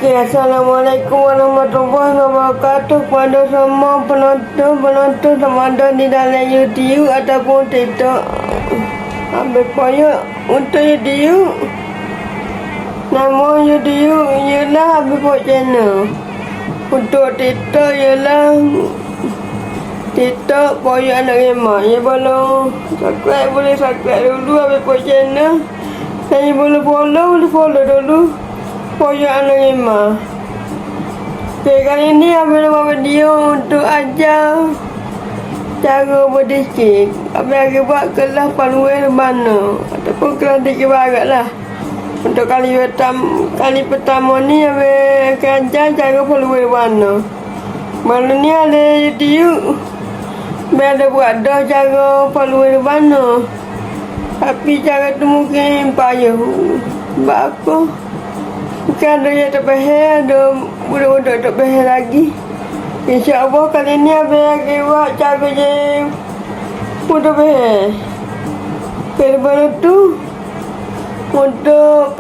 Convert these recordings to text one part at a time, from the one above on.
Okey, Assalamualaikum warahmatullahi wabarakatuh kepada semua penonton sama ada di dalam YouTube ataupun TikTok. Ambil koyak untuk YouTube. Nama YouTube ialah Habib Pok Channel. Untuk TikTok ialah TikTok koyak anak remak. Ya belum subscribe boleh subscribe dulu Habib Pok Channel. Dan boleh follow dulu koyak anak remak. Okay, kali ni Habib nak buat video untuk ajar cara berdikir. Habib buat kelas paluan mana ataupun kelas dikir barat lah. Untuk kali pertama ni Habib akan ajar cara paluan mana. Malam ni ada YouTube. Habib ada buat dah cara paluan mana. Tapi cara tu mungkin payah. Sebab apa? Mungkin ada yang tak faham, ada budak-budak tak faham lagi. InsyaAllah kali ni Habib akan buat cara je mudah faham. Daripada tu, untuk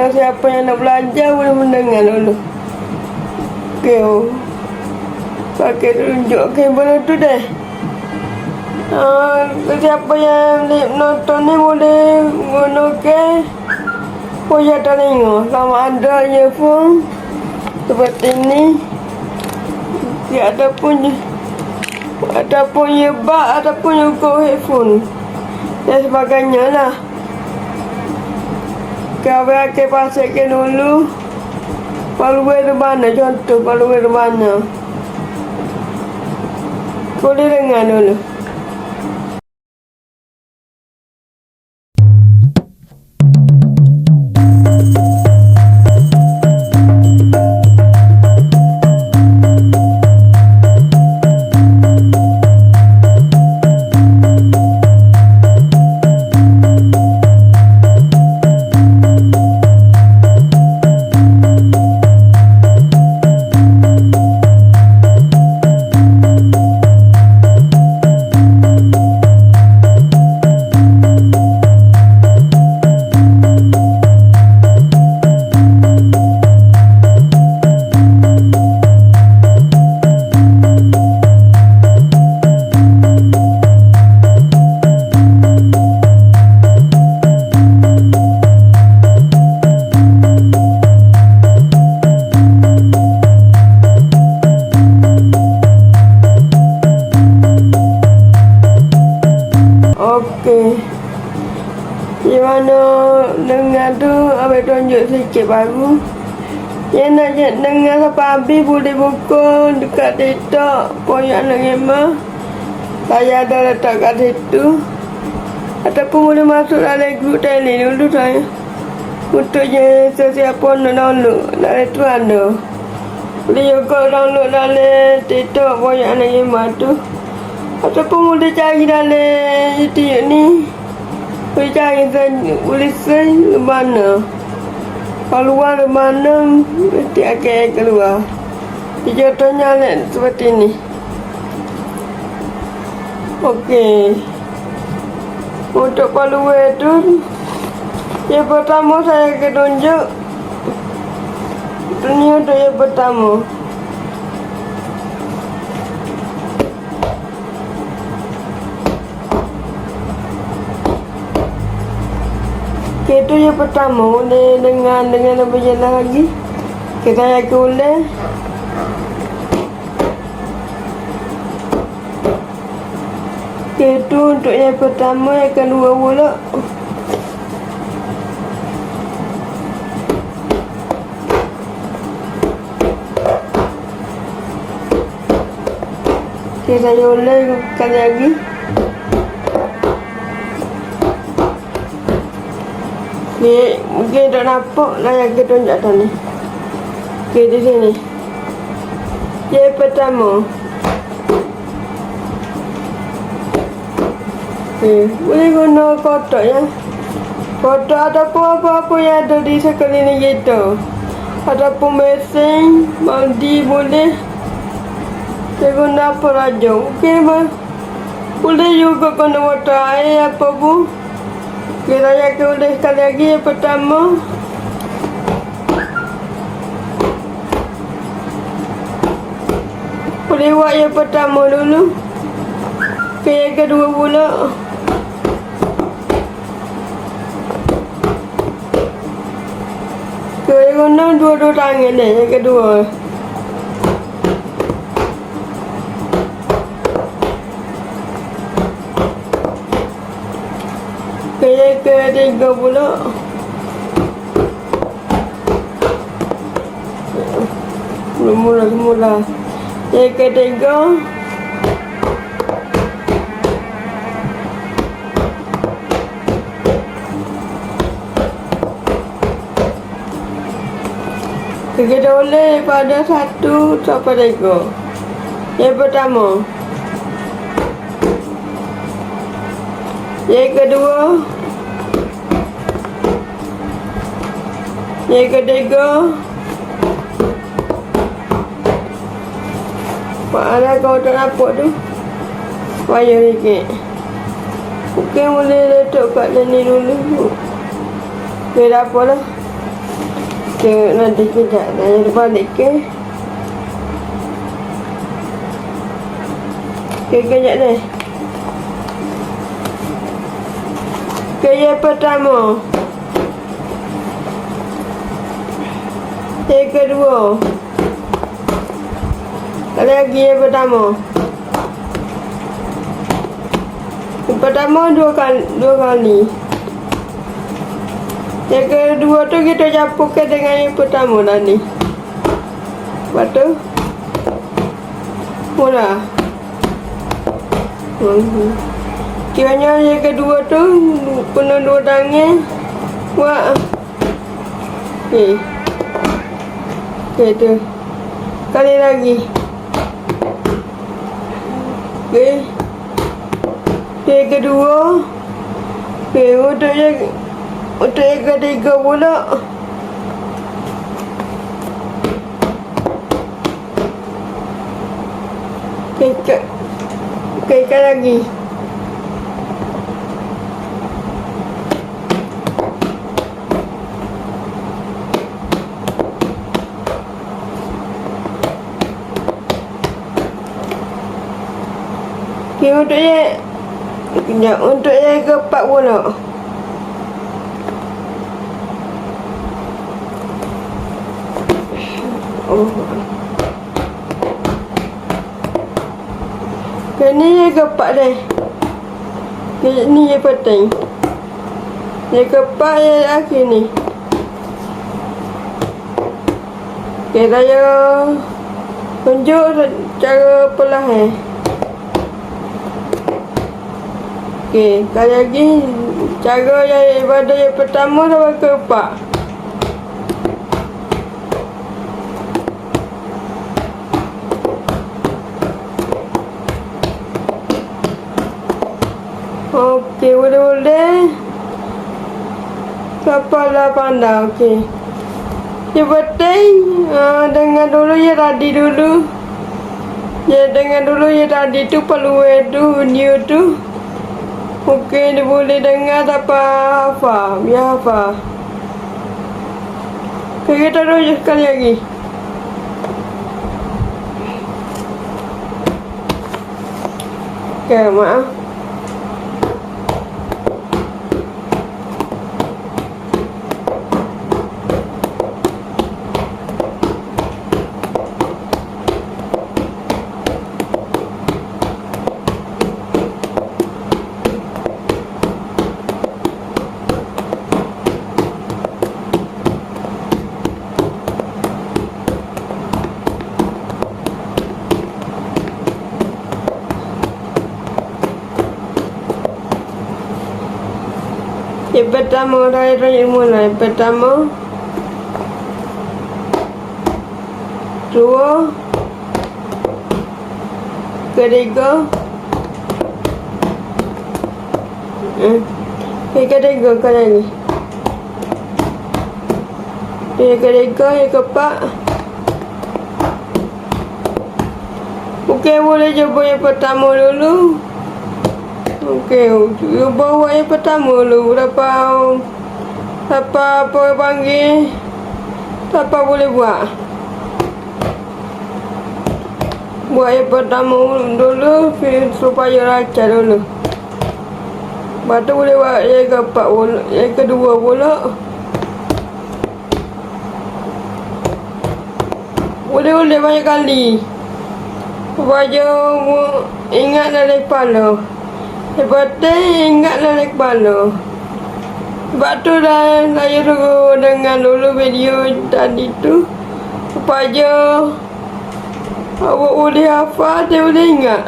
siapa yang nak belajar boleh mendengar dulu. Okey, pakai tunjuk. Okey, boleh tu deh. Siapa yang nonton ni boleh gunakan koyak telinga. Kalau ada earphone seperti ni, ataupun earbud ataupun juga headphone dan sebagainya lah. Kau akan pasangkan dulu paluan di mana, contoh paluan di mana. Boleh dengar dulu. Okey, di mana dengar tu Habib tunjuk sikit baru. Yang nak dengar sampai habis boleh buka dekat TikTok koyak anak remak. Saya ada letak kat situ. Ataupun boleh masuk dalam grup tele dulu saya. Untuk je sesiapa nak download dari tu ada. Boleh juga download dalam TikTok koyak anak remak tu. Ataupun boleh cari dalam YouTube ni. Boleh cari boleh search mana. Paluan mana mesti akan keluar. Contohnya seperti ni. Okey. Untuk paluan tu, yang pertama saya akan tunjuk. Ini untuk yang pertama. Itu yang pertama, boleh dengan lebih jelas lagi. Kita akan ulang. Itu untuk yang pertama, yang kedua pula. Kita ulang sekali lagi. Mungkin tak nampak lah yang kita tunjuk atas ni. Okey, di sini. Yang pertama. Okey, boleh guna kotak ya. Kotak ataupun apa-apa yang ada di sekeliling kita. Ataupun mesin, mandi boleh. Kita guna apa raja. Okey, boleh juga guna water air apa pun. Kita akan ulang sekali lagi. Yang pertama, boleh buat yang pertama dulu. Yang kedua pula. Yang guna dua-dua tangan ni. Yang kedua. Yang ketiga pula. Mula semula. Yang ketiga. Kita boleh pada 1 sampai 3. Yang pertama. Yang kedua. Yang ketiga. Ada kau tak nampak tu. Payah sikit. Mungkin boleh letak kat sini dulu. Okay, tak apalah. Okay, nanti kejap. Saya balik ke. Okay, kejap ni. Okay, yang pertama. Yang kedua. Ada lagi yang pertama. Yang pertama dua kali. Yang kedua tu kita campurkan dengan yang pertama tadi. Lepas tu mula. Kiranya yang kedua tu kena 2 tangan. Buat. Okay. Okay tu. Kali lagi. Okay. Yang kedua. Okay, untuk yang ketiga pula. Okay, lagi. Okay, untuk yang keempat pula. Ini yang keempat dah. Ni yang penting. Yang keempat yang akhir ni. Okay, saya tunjuk cara perlahan. Okay, kali lagi cara yang ibadah yang pertama sampai keempat. Okey, boleh-boleh. Kepala panda, okey. Yang penting, dengar dulu ya tadi dulu. Ya, dengar dulu ya tadi tu perlu tu, video tu. Okey, dia boleh dengar tanpa hafal. Biar hafal. Okey, kita rujuk sekali lagi. Okey, maaf. Yang pertama, raya mulai. Pertama, 2, ketiga, ketiga kali lagi. Yang ketiga, yang keempat. Okey, boleh cuba yang pertama dulu. Okey, bawa yang pertama dulu. Apa panggil. Apa boleh buat. Buat yang pertama dulu supaya lancar dulu. Lepas tu boleh buat yang keempat pula, yang kedua pula. Boleh banyak kali. Supaya ingat dalam kepala. Lepas tu ingat dalam kepala. Sebab tu dah saya suruh dengar dulu video tadi tu. Supaya awak boleh hafal, dia boleh ingat.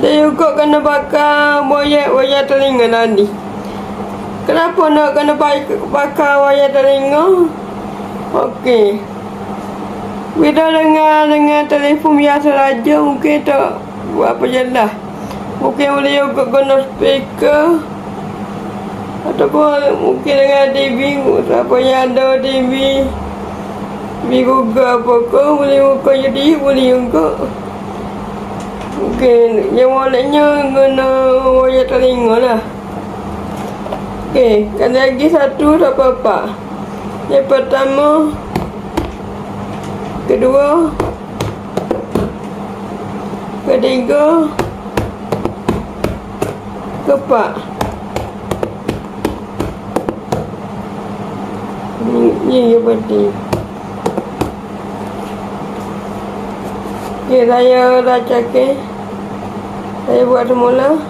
Dia juga kena bakar wayar telinga tadi. Kenapa nak kena bakar wayar telinga? Okey. Bila dengan telefon biasa saja mungkin tak buat apa jelas. Mungkin boleh juga guna speaker. Ataupun mungkin dengan TV. Siapa yang ada TV Google apa ke, boleh buka YouTube, boleh juga. Mungkin yang walletnya guna wayar telinga lah. Okey, kan lagi satu tak apa-apa. Yang pertama, kedua, ketiga, keempat. Ni yang penting. Okey, saya dah cakap. Saya buat semula.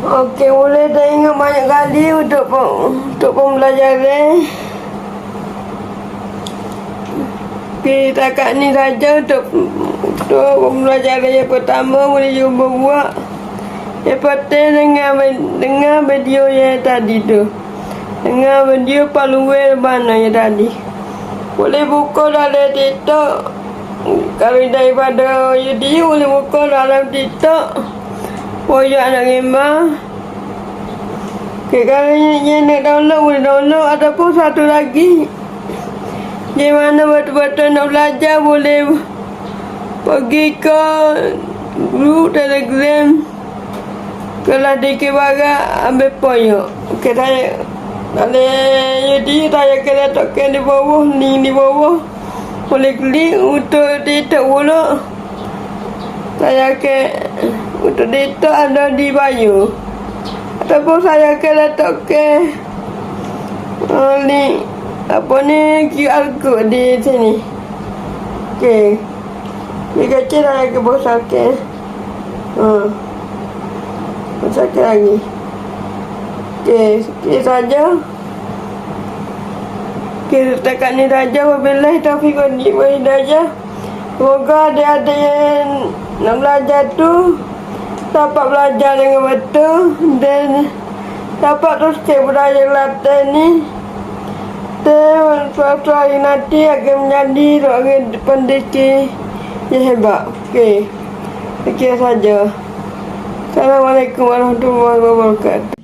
Okey, boleh tengok banyak kali untuk pembelajaran. Okey, takat ni saja untuk pembelajaran yang pertama. Boleh cuba buat. Yang penting dengar video yang tadi tu. Dengar video paluan mana yang tadi. Boleh buka dalam TikTok. Kalau daripada YouTube boleh buka dalam TikTok. Pojok anak rimba. Okay, kalau yang nak download boleh download. Ataupun satu lagi, di mana betul-betul nak belajar, boleh pergi ke grup Telegram Kelas Dikir Barat, ambil pojok. Okay, saya dalam YouTube saya akan letakkan di bawah, link di bawah. Boleh klik. Untuk TikTok pula, saya akan untuk TikTok ada di bio. Ataupun saya akan letakkan link apa ni, QR code di sini. Okey, ni kecil saya akan besarkan. Besarkan lagi. Okey, sikit saja. Okey, setakat ni saja. Wabillahi taufiq wal hidayah. Semoga ada yang nak belajar tu dapat belajar dengan betul dan dapat terus belajar Kelantan ni. Dan suatu hari nanti akan menjadi seorang pendidik yang hebat. Okey, sekian saja. Assalamualaikum warahmatullahi wabarakatuh.